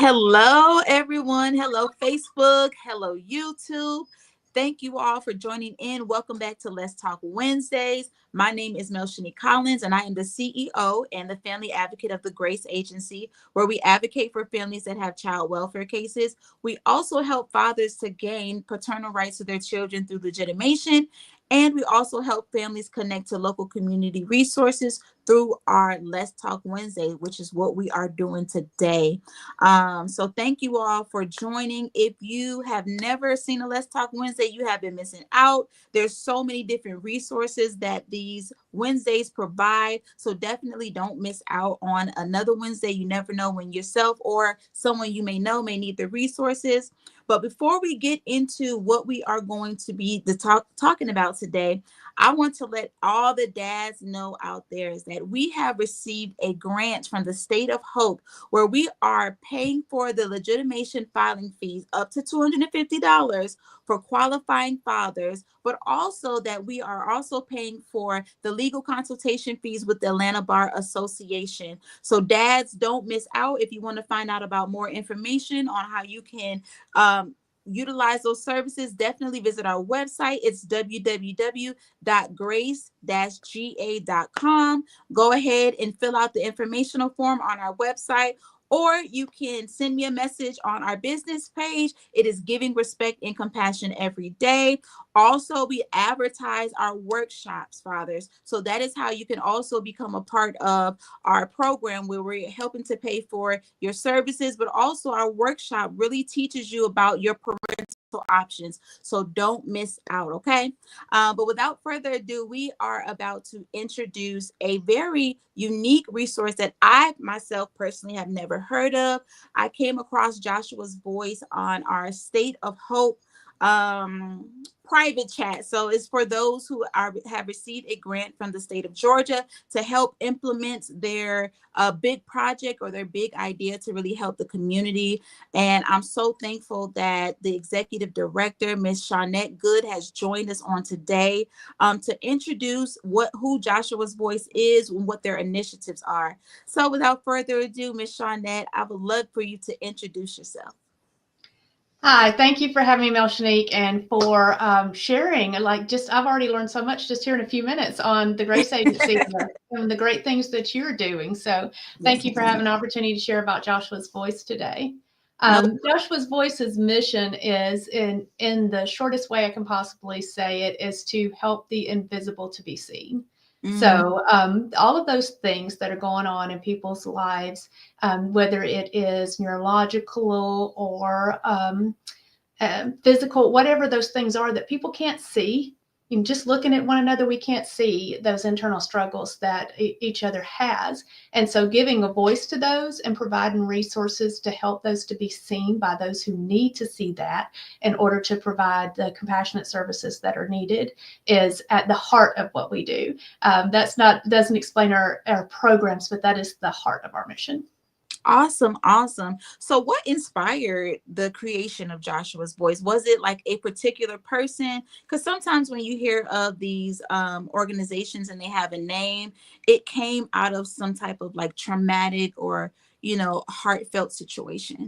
Hello, everyone. Hello, Facebook. Hello, YouTube. Thank you all for joining in. Welcome back to Let's Talk Wednesdays. My name is Shawnette Collins, and I am the CEO and the family advocate of the G.R.A.C.E agency, where we advocate for families that have child welfare cases. We also help fathers to gain paternal rights to their children through legitimation. And we also help families connect to local community resources through our Let's Talk Wednesday, which is what we are doing today. So thank you all for joining. If you have never seen a Let's Talk Wednesday, you have been missing out. There's so many different resources that these Wednesdays provide. So definitely don't miss out on another Wednesday. You never know when yourself or someone you may know may need the resources. But before we get into what we are going to be talking about today, I want to let all the dads know out there is that we have received a grant from the state of Hope where we are paying for the legitimation filing fees up to $250 for qualifying fathers, but also that we are also paying for the legal consultation fees with the Atlanta Bar Association. So dads, don't miss out. If you want to find out about more information on how you can utilize those services, definitely visit our website. It's www.grace-ga.com. Go ahead and fill out the informational form on our website, or you can send me a message on our business page. It is Giving Respect and Compassion Every Day. Also, we advertise our workshops, fathers. So that is how you can also become a part of our program, where we're helping to pay for your services, but also our workshop really teaches you about your parental options. So don't miss out, okay? But without further ado, we are about to introduce a very unique resource that I myself personally have never heard of. I came across Joshua's voice on our State of Hope private chat. So it's for those who have received a grant from the state of Georgia to help implement their big project or their big idea to really help the community. And I'm so thankful that the executive director, Miss Shawnette Good, has joined us on today to introduce who Joshua's Voice is and what their initiatives are. So without further ado, Miss Shawnette, I would love for you to introduce yourself. Hi, thank you for having me, Melchanique, and for sharing. I've already learned so much just here in a few minutes on the G.R.A.C.E agency and the great things that you're doing. So thank Yes, you for ma'am. having an opportunity to share about Joshua's Voice today. No. Joshua's Voice's mission is, in the shortest way I can possibly say it, is to help the invisible to be seen. Mm, So all of those things that are going on in people's lives, whether it is neurological or physical, whatever those things are that people can't see. And just looking at one another, we can't see those internal struggles that each other has. And so giving a voice to those and providing resources to help those to be seen by those who need to see that in order to provide the compassionate services that are needed is at the heart of what we do. Doesn't explain our programs, but that is the heart of our mission. awesome, awesome. So what inspired the creation of Joshua's Voice? Was it like a particular person? Because sometimes when you hear of these organizations and they have a name, it came out of some type of like traumatic or, heartfelt situation.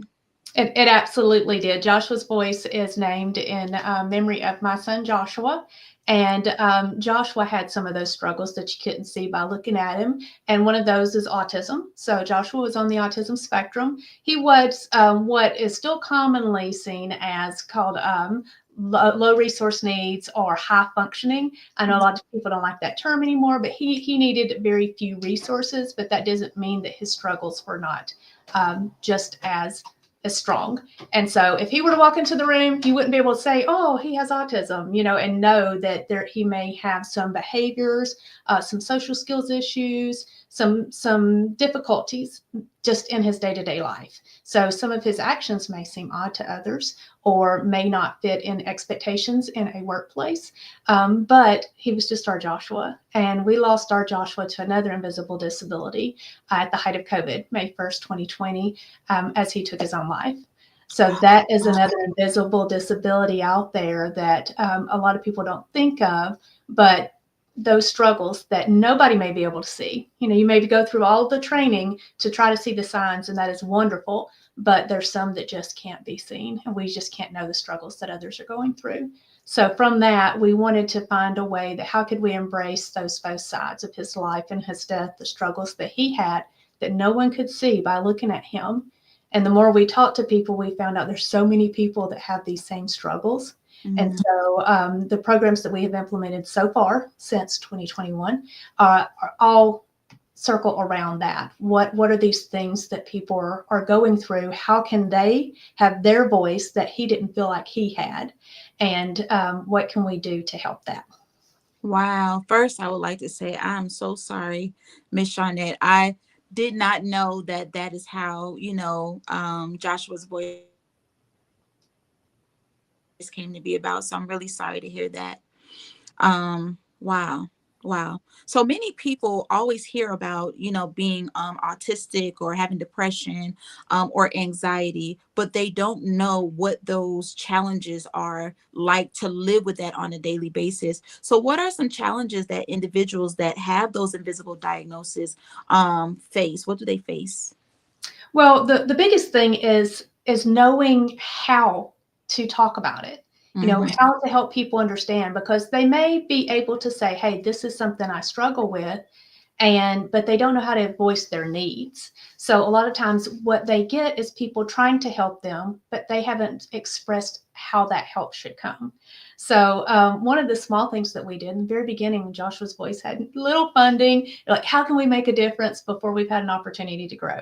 It absolutely did. Joshua's Voice is named in memory of my son Joshua. And Joshua had some of those struggles that you couldn't see by looking at him. And one of those is autism. So Joshua was on the autism spectrum. He was what is still commonly seen as called low resource needs or high functioning. I know a lot of people don't like that term anymore, but he needed very few resources, but that doesn't mean that his struggles were not just as strong. And so if he were to walk into the room, you wouldn't be able to say, oh, he has autism, and know that he may have some behaviors, some social skills issues, some difficulties just in his day-to-day life. So some of his actions may seem odd to others or may not fit in expectations in a workplace. But he was just our Joshua. And we lost our Joshua to another invisible disability at the height of COVID, May 1st, 2020, as he took his own life. So that is another invisible disability out there that a lot of people don't think of, but those struggles that nobody may be able to see. You know, you maybe go through all the training to try to see the signs, and that is wonderful, but there's some that just can't be seen, and we just can't know the struggles that others are going through. So from that, we wanted to find a way that how could we embrace those both sides of his life and his death, the struggles that he had that no one could see by looking at him. And the more we talked to people, we found out there's so many people that have these same struggles. And Mhm. so the programs that we have implemented so far since 2021 are all circle around that. What are these things that people are going through? How can they have their voice that he didn't feel like he had? And what can we do to help that? Wow. First, I would like to say I'm so sorry, Miss Shawnette. I did not know that that is how, Joshua's voice came to be about. So I'm really sorry to hear that. Wow. Wow. So many people always hear about, being autistic or having depression or anxiety, but they don't know what those challenges are like to live with that on a daily basis. So what are some challenges that individuals that have those invisible diagnoses face? What do they face? Well, the biggest thing is knowing how to talk about it. You know, Hmm. how to help people understand, because they may be able to say, "Hey, this is something I struggle with," and but they don't know how to voice their needs. So a lot of times what they get is people trying to help them, but they haven't expressed how that help should come. So one of the small things that we did in the very beginning, when Joshua's voice had little funding, like how can we make a difference before we've had an opportunity to grow?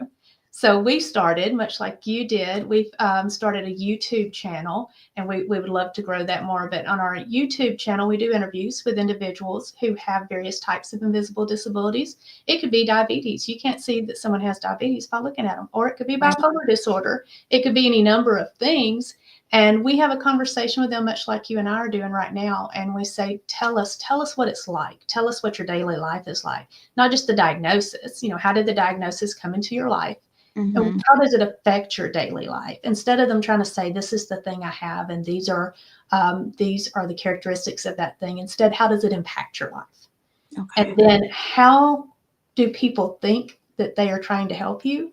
So we started, much like you did, we've started a YouTube channel, and we would love to grow that more. But on our YouTube channel, we do interviews with individuals who have various types of invisible disabilities. It could be diabetes. You can't see that someone has diabetes by looking at them, or it could be Right. bipolar disorder. It could be any number of things. And we have a conversation with them, much like you and I are doing right now. And we say, tell us what it's like. Tell us what your daily life is like. Not just the diagnosis. You know, how did the diagnosis come into your life? And Hmm. how does it affect your daily life? Instead of them trying to say, this is the thing I have, and these are the characteristics of that thing. Instead, how does it impact your life? And Okay. then how do people think that they are trying to help you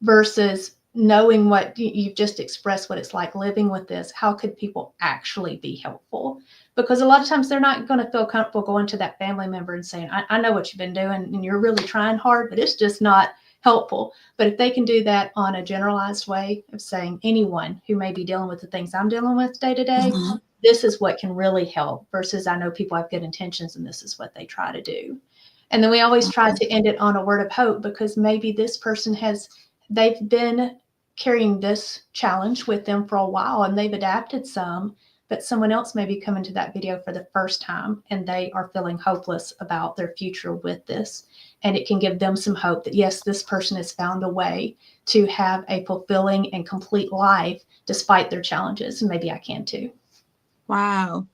versus knowing what you've just expressed, what it's like living with this? How could people actually be helpful? Because a lot of times they're not going to feel comfortable going to that family member and saying, I know what you've been doing and you're really trying hard, but it's just not helpful. But if they can do that on a generalized way of saying, anyone who may be dealing with the things I'm dealing with day to day, Hmm. this is what can really help, versus I know people have good intentions and this is what they try to do. And then we always try to end it on a word of hope, because maybe this person they've been carrying this challenge with them for a while and they've adapted some, but someone else may be coming to that video for the first time and they are feeling hopeless about their future with this. And it can give them some hope that, yes, this person has found a way to have a fulfilling and complete life despite their challenges. And maybe I can too. Wow.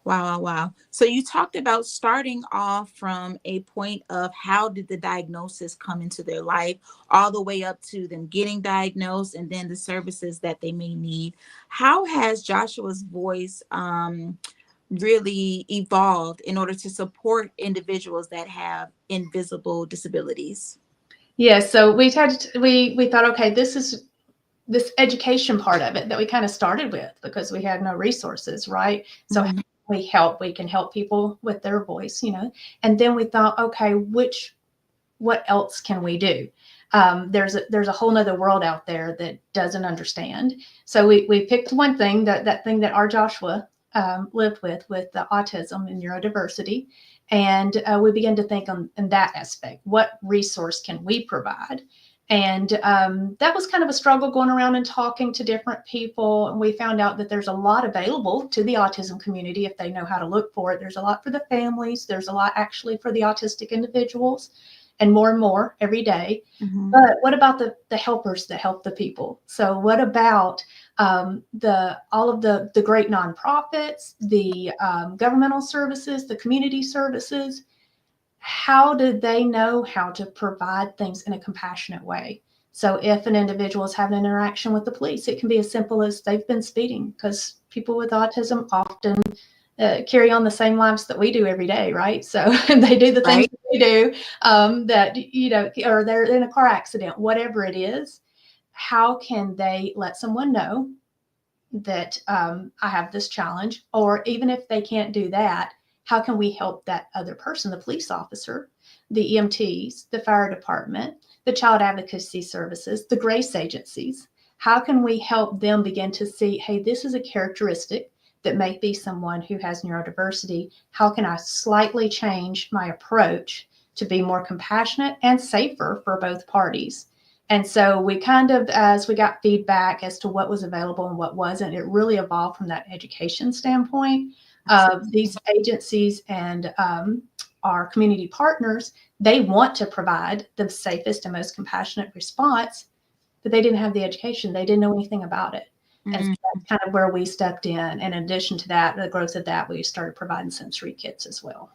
Wow, wow, wow. So you talked about starting off from a point of how did the diagnosis come into their life, all the way up to them getting diagnosed and then the services that they may need. How has Joshua's voice really evolved in order to support individuals that have invisible disabilities? Yeah, so we thought, okay, this is this education part of it that we kind of started with because we had no resources, right? So how Mhm. can we help? We can help people with their voice, you know. And then we thought, okay, what else can we do? There's a whole nother world out there that doesn't understand. So we picked one thing, that thing that our Joshua lived with the autism and neurodiversity, and we began to think on in that aspect. What resource can we provide? And that was kind of a struggle, going around and talking to different people. And we found out that there's a lot available to the autism community if they know how to look for it. There's a lot for the families. There's a lot actually for the autistic individuals, and more every day. Mhm. But what about the helpers that help the people? So what about the all of the great nonprofits, the governmental services, the community services? How do they know how to provide things in a compassionate way? So if an individual is having an interaction with the police, it can be as simple as they've been speeding, because people with autism often carry on the same lives that we do every day, right? So they do the things Right. that we do, that, or they're in a car accident, whatever it is. How can they let someone know that I have this challenge? Or even if they can't do that, how can we help that other person, the police officer, the EMTs, the fire department, the child advocacy services, the GRACE agencies? How can we help them begin to see, hey, this is a characteristic that may be someone who has neurodiversity? How can I slightly change my approach to be more compassionate and safer for both parties? And so we kind of, as we got feedback as to what was available and what wasn't, it really evolved from that education standpoint. These agencies and our community partners, they want to provide the safest and most compassionate response, but they didn't have the education. They didn't know anything about it. And so Mm. that's kind of where we stepped in. And in addition to that, the growth of that, we started providing sensory kits as well.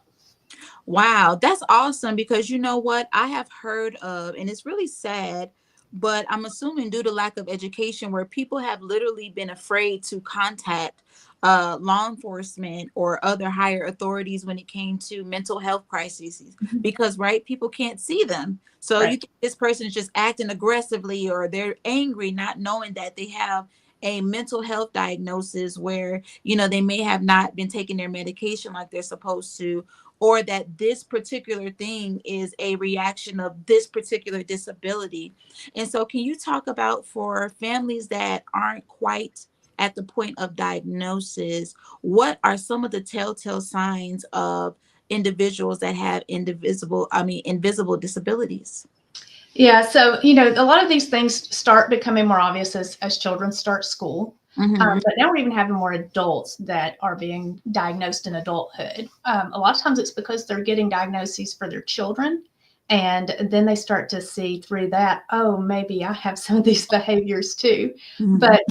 Wow, that's awesome because you know what I have heard of, and it's really sad, but I'm assuming due to lack of education, where people have literally been afraid to contact law enforcement or other higher authorities when it came to mental health crises, Mhm. because right, people can't see them. So you Right. think this person is just acting aggressively or they're angry, not knowing that they have a mental health diagnosis where they may have not been taking their medication like they're supposed to, or that this particular thing is a reaction of this particular disability. And so, can you talk about for families that aren't quite at the point of diagnosis, what are some of the telltale signs of individuals that have invisible disabilities? Yeah, so a lot of these things start becoming more obvious as children start school. Mm-hmm. But now we're even having more adults that are being diagnosed in adulthood. A lot of times it's because they're getting diagnoses for their children, and then they start to see through that, oh, maybe I have some of these behaviors too. Mm-hmm. But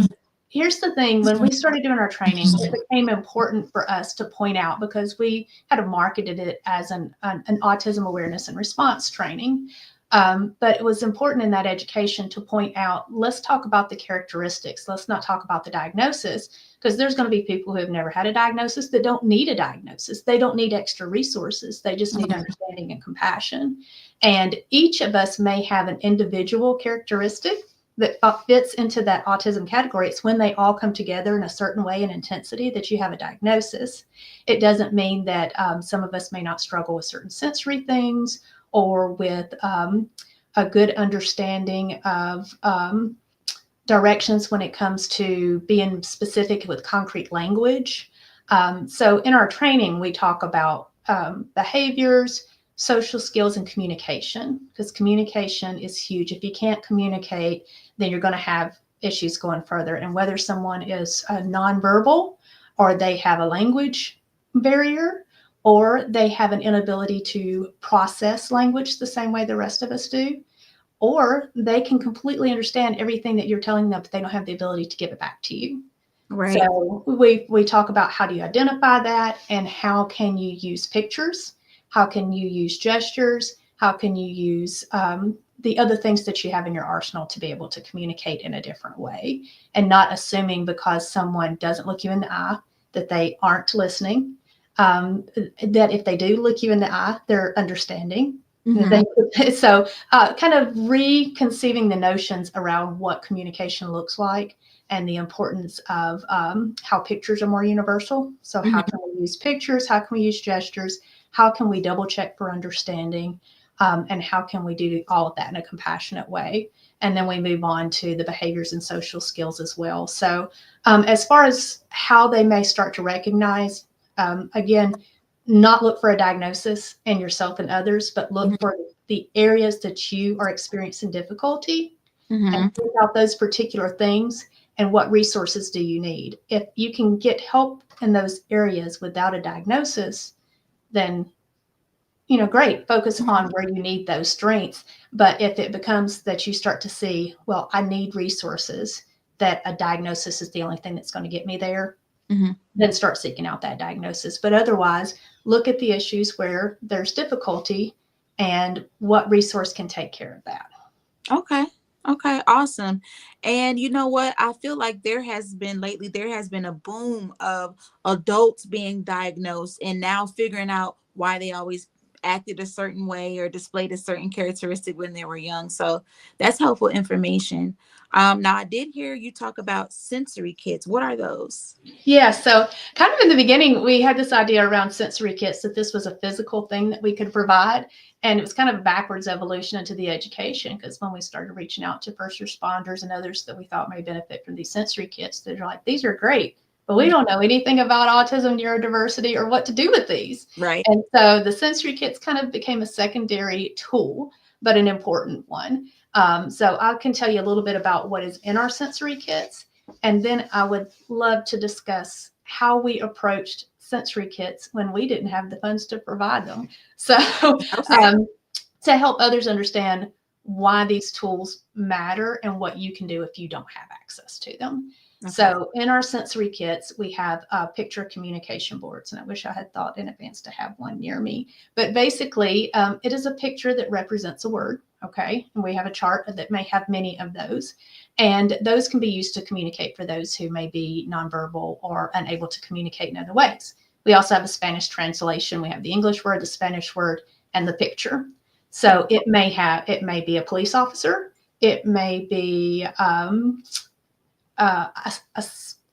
here's the thing: when we started doing our training, it became important for us to point out, because we had marketed it as an autism awareness and response training. But it was important in that education to point out, let's talk about the characteristics. Let's not talk about the diagnosis, because there's going to be people who have never had a diagnosis that don't need a diagnosis. They don't need extra resources. They just need understanding and compassion. And each of us may have an individual characteristic that fits into that autism category. It's when they all come together in a certain way and intensity that you have a diagnosis. It doesn't mean that some of us may not struggle with certain sensory things, or with a good understanding of directions when it comes to being specific with concrete language. So in our training, we talk about behaviors, social skills, and communication, because communication is huge. If you can't communicate, then you're going to have issues going further. And whether someone is nonverbal, or they have a language barrier, or they have an inability to process language the same way the rest of us do, or they can completely understand everything that you're telling them, but they don't have the ability to give it back to you. Right. So we talk about, how do you identify that, and how can you use pictures? How can you use gestures? How can you use the other things that you have in your arsenal to be able to communicate in a different way, and not assuming because someone doesn't look you in the eye that they aren't listening. That if they do look you in the eye, they're understanding. Mm-hmm. So kind of reconceiving the notions around what communication looks like, and the importance of how pictures are more universal. So how Mm-hmm. can we use pictures? How can we use gestures? How can we double check for understanding? And how can we do all of that in a compassionate way? And then we move on to the behaviors and social skills as well. So as far as how they may start to recognize, again, not look for a diagnosis in yourself and others, but look for the areas that you are experiencing difficulty, and Mm-hmm. think out those particular things, and what resources do you need. If you can get help in those areas without a diagnosis, then great, focus Mm-hmm. on where you need those strengths. But if it becomes that you start to see, well, I need resources, that a diagnosis is the only thing that's going to get me there, Mm-hmm. then start seeking out that diagnosis. But otherwise, look at the issues where there's difficulty, and what resource can take care of that. Okay. Okay, awesome. And you know what? I feel like there has been a boom of adults being diagnosed and now figuring out why they always acted a certain way or displayed a certain characteristic when they were young. So that's helpful information. Now I did hear you talk about sensory kits. What are those? Yeah, so kind of in the beginning, we had this idea around sensory kits that this was a physical thing that we could provide. And it was kind of a backwards evolution into the education because when we started reaching out to first responders and others that we thought may benefit from these sensory kits, they're like, these are great, but we don't know anything about autism, neurodiversity, or what to do with these. Right. And so the sensory kits kind of became a secondary tool, but an important one. So I can tell you a little bit about what is in our sensory kits. And then I would love to discuss how we approached sensory kits when we didn't have the funds to provide them. So, Okay. um, to help others understand why these tools matter and what you can do if you don't have access to them. Okay. So, in our sensory kits, we have picture communication boards, and I wish I had thought in advance to have one near me. But basically, it is a picture that represents a word, okay? And we have a chart that may have many of those. And those can be used to communicate for those who may be nonverbal or unable to communicate in other ways. We also have a Spanish translation. We have the English word, the Spanish word, and the picture. So it may be a police officer. It may be a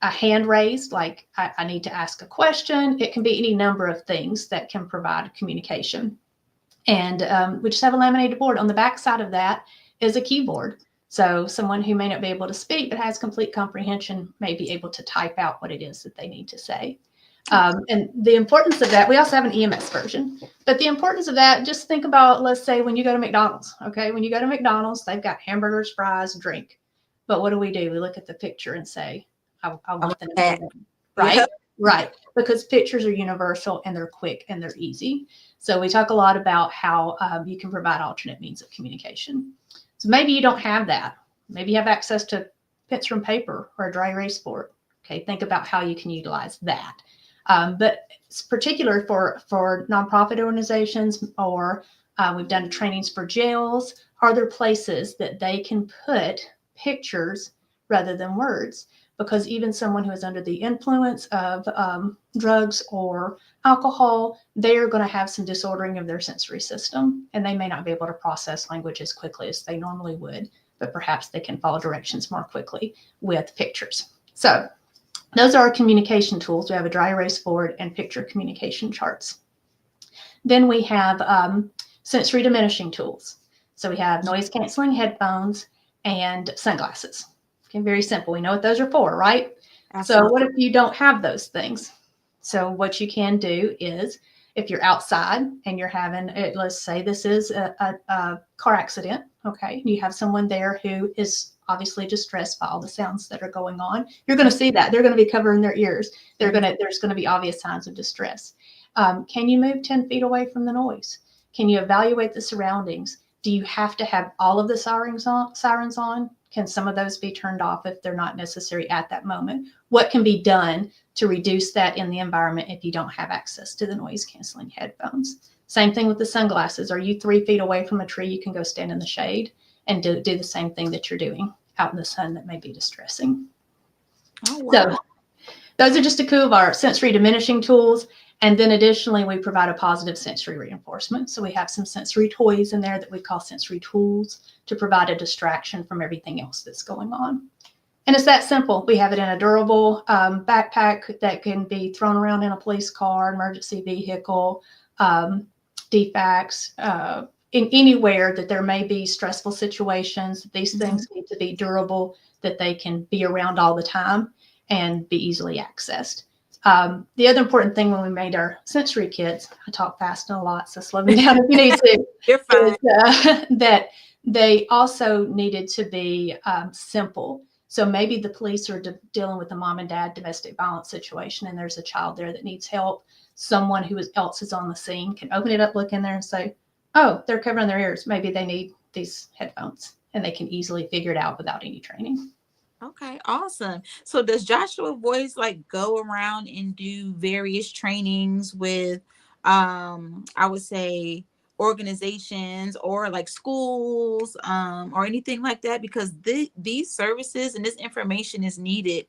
hand raised, like I need to ask a question. It can be any number of things that can provide communication. And we just have a laminated board. On the back side of that is a keyboard. So someone who may not be able to speak but has complete comprehension may be able to type out what it is that they need to say. And the importance of that, we also have an EMS version, but the importance of that, just think about, let's say when you go to McDonald's, okay? When you go to McDonald's, they've got hamburgers, fries, drink. But what do? We look at the picture and say, I I want want the number that. one, Yeah. right? Right. Because pictures are universal and they're quick and they're easy. So we talk a lot about how you can provide alternate means of communication. So maybe you don't have that. Maybe you have access to pencil and paper or a dry erase board. Okay, think about how you can utilize that. But it's particular for nonprofit organizations, or we've done trainings for jails. Are there places that they can put pictures rather than words? Because even someone who is under the influence of drugs or alcohol, they are going to have some disordering of their sensory system, and they may not be able to process language as quickly as they normally would, but perhaps they can follow directions more quickly with pictures. So those are our communication tools. We have a dry erase board and picture communication charts. Then we have sensory diminishing tools. So we have noise canceling headphones and sunglasses. Okay, very simple. We know what those are for, right? So Absolutely. what if you don't have those things? So what you can do is if you're outside and you're having, let's say this is a car accident, okay, you have someone there who is obviously distressed by all the sounds that are going on. You're going to see that. They're going to be covering their ears. Mhm. There's going to be obvious signs of distress. Can you move 10 feet away from the noise? Can you evaluate the surroundings? Do you have to have all of the sirens on? Can some of those be turned off if they're not necessary at that moment? What can be done to reduce that in the environment if you don't have access to the noise canceling headphones? Same thing with the sunglasses. Are you 3 feet away from a tree? You can go stand in the shade and do the same thing that you're doing out in the sun that may be distressing. Oh, So wow. those are just a few of our sensory diminishing tools. And then additionally, we provide a positive sensory reinforcement. So we have some sensory toys in there that we call sensory tools to provide a distraction from everything else that's going on. And it's that simple. We have it in a durable backpack that can be thrown around in a police car, emergency vehicle, um, DFACs, in anywhere that there may be stressful situations. These Mhm. things need to be durable, that they can be around all the time and be easily accessed. The other important thing when we made our sensory kits, I talk fast and a lot, so slow me down if you need to, You're is fine. that they also needed to be simple. So maybe the police are dealing with a mom and dad domestic violence situation, and there's a child there that needs help. Someone else is on the scene can open it up, look in there, and say, "Oh, they're covering their ears. Maybe they need these headphones," and they can easily figure it out without any training. Okay, awesome. So does Joshua Voice like go around and do various trainings with I would say organizations or like schools, or anything like that? Because these services and this information is needed,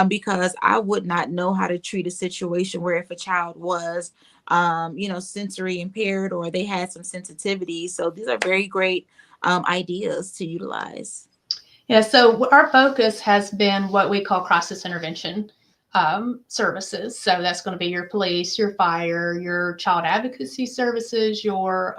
because I would not know how to treat a situation where if a child was, sensory impaired or they had some sensitivity. So these are very great ideas to utilize. Yeah, so our focus has been what we call crisis intervention services. So that's going to be your police, your fire, your child advocacy services, your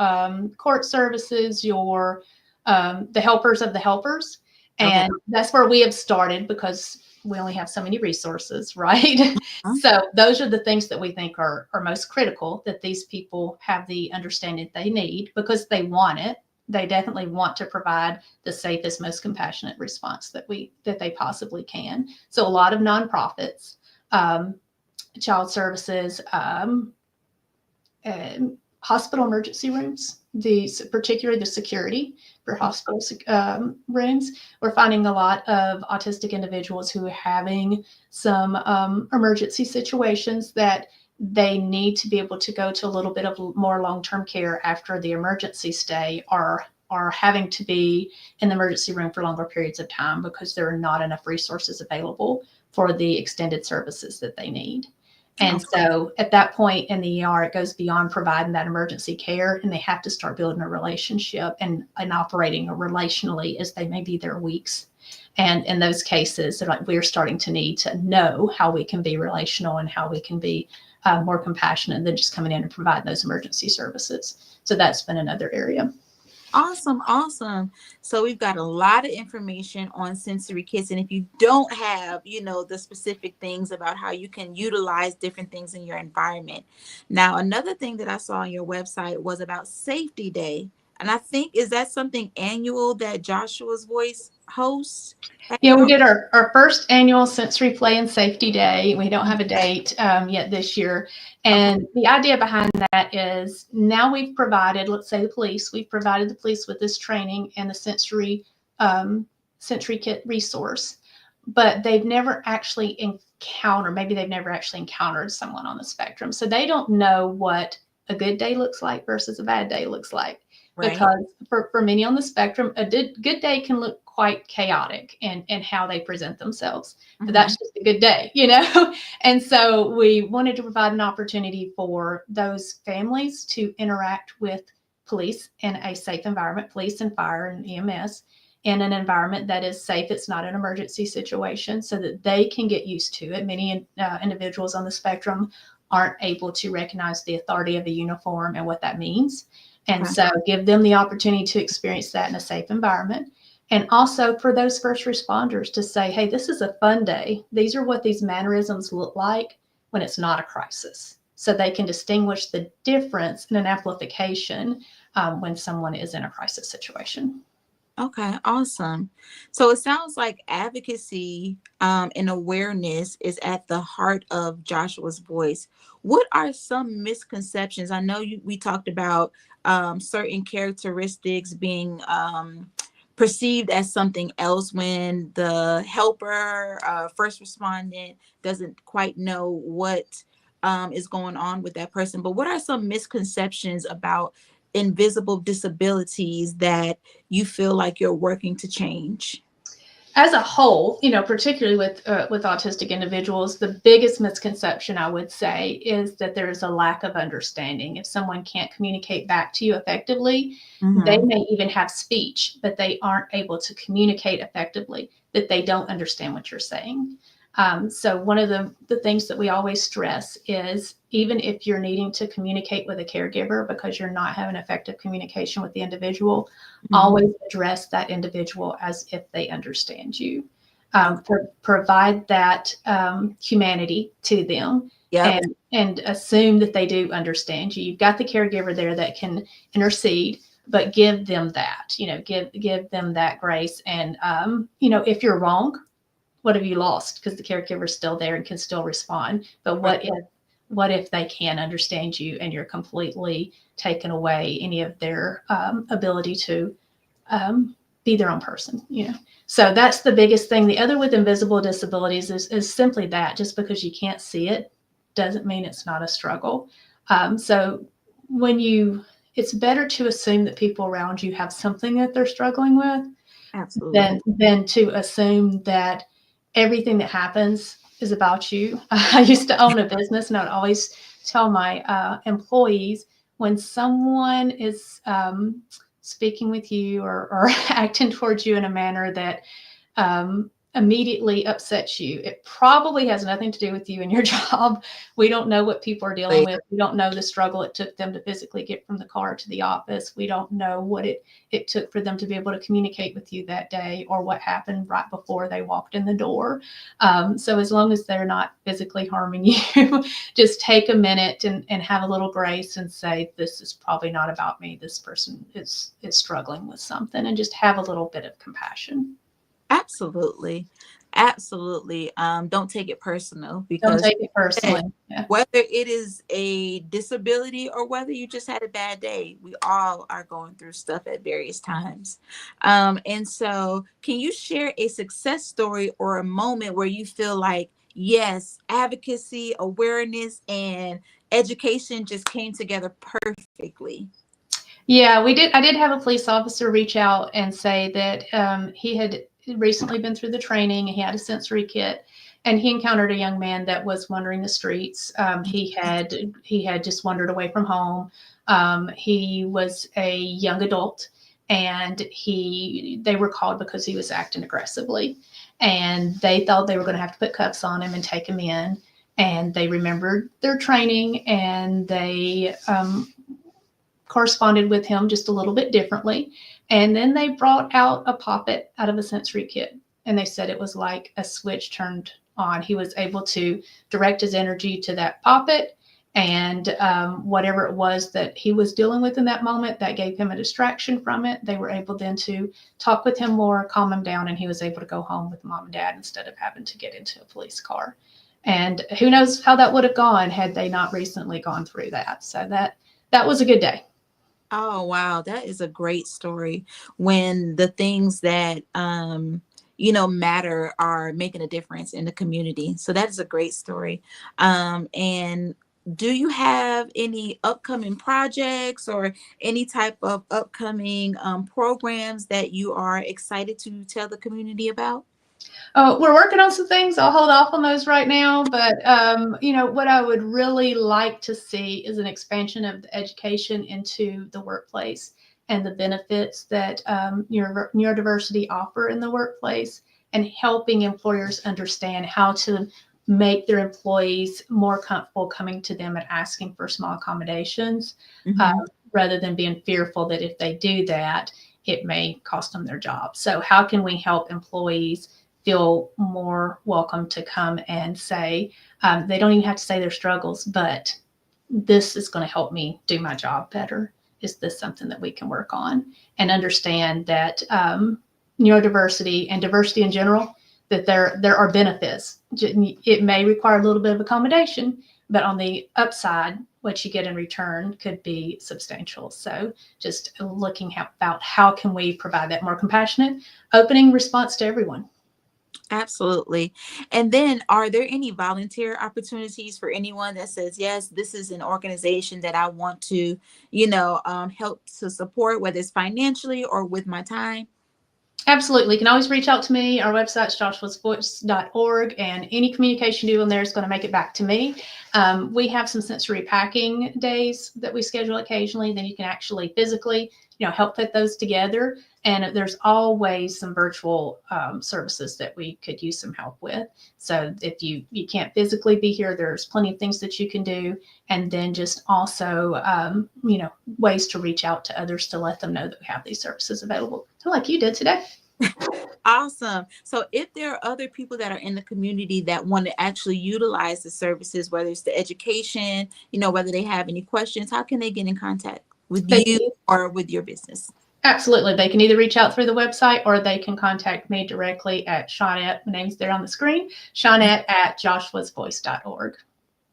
court services, your the helpers of the helpers, Okay. and that's where we have started because we only have so many resources, right? Huh? So those are the things that we think are most critical, that these people have the understanding they need because they want it. They definitely want to provide the safest, most compassionate response that they possibly can. So a lot of nonprofits, um, child services, hospital emergency rooms, particularly the security for hospital rooms. We're finding a lot of autistic individuals who are having some emergency situations that they need to be able to go to a little bit of more long-term care after the emergency stay, or are having to be in the emergency room for longer periods of time because there are not enough resources available for the extended services that they need. And Okay. so at that point in the ER, it goes beyond providing that emergency care, and they have to start building a relationship and operating relationally as they may be there weeks. And in those cases, they're like, we're starting to need to know how we can be relational and how we can be more compassionate than just coming in and providing those emergency services. So that's been another area. Awesome, awesome. So we've got a lot of information on sensory kits. And if you don't have, the specific things about how you can utilize different things in your environment. Now, another thing that I saw on your website was about Safety Day. And I think, is that something annual that Joshua's Voice hosts at Yeah, we your? did our first annual Sensory Play and Safety Day. We don't have a date yet this year. Okay. And the idea behind that is now we've provided, let's say the police, we've provided the police with this training and the sensory kit resource, but they've never actually encountered, maybe they've never actually encountered someone on the spectrum. So they don't know what a good day looks like versus a bad day looks like. Right. Because for many on the spectrum, a good day can look quite chaotic in how they present themselves. But Hmm. that's just a good day, you know? And so we wanted to provide an opportunity for those families to interact with police in a safe environment, police and fire and EMS, in an environment that is safe. It's not an emergency situation, so that they can get used to it. Many individuals on the spectrum aren't able to recognize the authority of a uniform and what that means. And Okay. so give them the opportunity to experience that in a safe environment. And also for those first responders to say, hey, this is a fun day. These are what these mannerisms look like when it's not a crisis. So they can distinguish the difference in an amplification when someone is in a crisis situation. Okay, awesome. So it sounds like advocacy, and awareness is at the heart of Joshua's Voice. What are some misconceptions? I know we talked about certain characteristics being perceived as something else when the helper, first respondent, doesn't quite know what is going on with that person. But what are some misconceptions about invisible disabilities that you feel like you're working to change? As a whole, particularly with autistic individuals, the biggest misconception I would say is that there is a lack of understanding. If someone can't communicate back to you effectively, they Mm-hmm. may even have speech, but they aren't able to communicate effectively, that they don't understand what you're saying. So one of the things that we always stress is, even if you're needing to communicate with a caregiver because you're not having effective communication with the individual, Mm-hmm. always address that individual as if they understand you. Okay. Provide that humanity to them, Yep. and assume that they do understand you. You've got the caregiver there that can intercede, but give them that, give them that grace. And if you're wrong, what have you lost? Because the caregiver is still there and can still respond. But Right. what if they can't understand you and you're completely taken away any of their ability to um, be their own person. So that's the biggest thing. The other with invisible disabilities is simply that, just because you can't see it doesn't mean it's not a struggle. So when you it's better to assume that people around you have something that they're struggling with Absolutely. than to assume that everything that happens is about you. I used to own a business, and I would always tell my employees when someone is speaking with you or acting towards you in a manner that immediately upsets you, it probably has nothing to do with you and your job. We don't know what people are dealing with. We don't know the struggle it took them to physically get from the car to the office. We don't know what it took for them to be able to communicate with you that day, or what happened right before they walked in the door. So as long as they're not physically harming you, just take a minute and have a little grace and say, this is probably not about me. This person is struggling with something, and just have a little bit of compassion. Absolutely. Absolutely. Don't take it personal Don't because take it personally. Yeah. whether it is a disability or whether you just had a bad day, we all are going through stuff at various times. And so, can you share a success story or a moment where you feel like, yes, advocacy, awareness, and education just came together perfectly? Yeah, we did. I did have a police officer reach out and say that he had recently been through the training. He had a sensory kit, and he encountered a young man that was wandering the streets. He had just wandered away from home. He was a young adult, and they were called because he was acting aggressively, and they thought they were going to have to put cuffs on him and take him in. And they remembered their training, and they corresponded with him just a little bit differently. And then they brought out a poppet out of a sensory kit. And they said it was like a switch turned on. He was able to direct his energy to that poppet. And whatever it was that he was dealing with in that moment, that gave him a distraction from it. They were able then to talk with him more, calm him down, and he was able to go home with mom and dad instead of having to get into a police car. And who knows how that would have gone had they not recently gone through that. So that was a good day. Oh, wow, that is a great story when the things that matter are making a difference in the community. So that is a great story. And do you have any upcoming projects or any type of upcoming programs that you are excited to tell the community about? We're working on some things. I'll hold off on those right now. But what I would really like to see is an expansion of the education into the workplace and the benefits that neurodiversity offer in the workplace, and helping employers understand how to make their employees more comfortable coming to them and asking for small accommodations, uh, Hmm. rather than being fearful that if they do that, it may cost them their job. So, how can we help employees feel more welcome to come and say, they don't even have to say their struggles, but this is going to help me do my job better. Is this something that we can work on? And understand that neurodiversity and diversity in general, that there are benefits. It may require a little bit of accommodation, but on the upside, what you get in return could be substantial. So just looking about how can we provide that more compassionate, opening response to everyone. Absolutely. And then, are there any volunteer opportunities for anyone that says, yes, this is an organization that I want to, help to support, whether it's financially or with my time? Absolutely. You can always reach out to me. Our website's joshuasvoice.org, and any communication you do on there is going to make it back to me. We have some sensory packing days that we schedule occasionally. Then you can actually physically, help put those together. And there's always some virtual services that we could use some help with. So if you can't physically be here, there's plenty of things that you can do. And then just also, ways to reach out to others to let them know that we have these services available, like you did today. Awesome. So, if there are other people that are in the community that want to actually utilize the services, whether it's the education, whether they have any questions, how can they get in contact with They you can, or with your business? absolutely. They can either reach out through the website, or they can contact me directly at Shawnette. My name's there on the screen. Shawnette at joshuasvoice.org.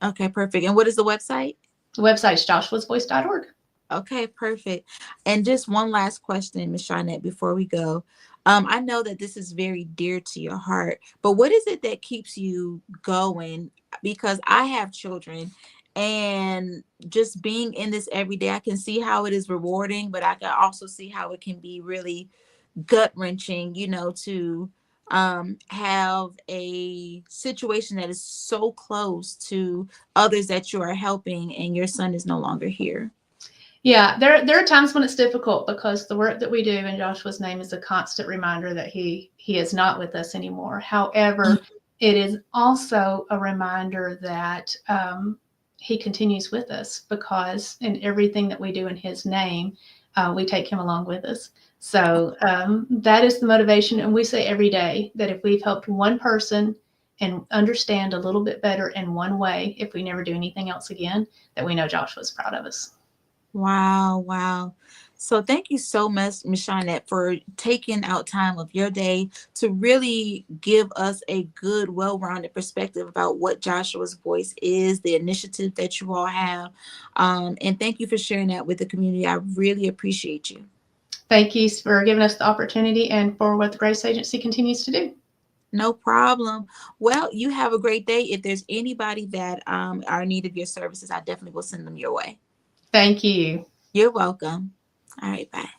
Okay, perfect. And what is the website? The website is joshuasvoice.org. Okay, perfect. And just one last question, Ms. Shawnette, before we go. I know that this is very dear to your heart, but what is it that keeps you going? Because I have children, And just being in this every day, I can see how it is rewarding, but I can also see how it can be really gut wrenching, to have a situation that is so close to others that you are helping and your son is no longer here. Yeah, there are times when it's difficult because the work that we do in Joshua's name is a constant reminder that he is not with us anymore. However, it is also a reminder that he continues with us because in everything that we do in his name, we take him along with us. So that is the motivation, and we say every day that if we've helped one person and understand a little bit better in one way, if we never do anything else again, that we know Joshua's proud of us. Wow, wow. So thank you so much, Ms. Shawnette, for taking out time of your day to really give us a good, well-rounded perspective about what Joshua's Voice is, the initiative that you all have. And thank you for sharing that with the community. I really appreciate you. Thank you for giving us the opportunity and for what the Grace Agency continues to do. No problem. Well, you have a great day. If there's anybody that are in need of your services, I definitely will send them your way. Thank you. You're welcome. All right, bye.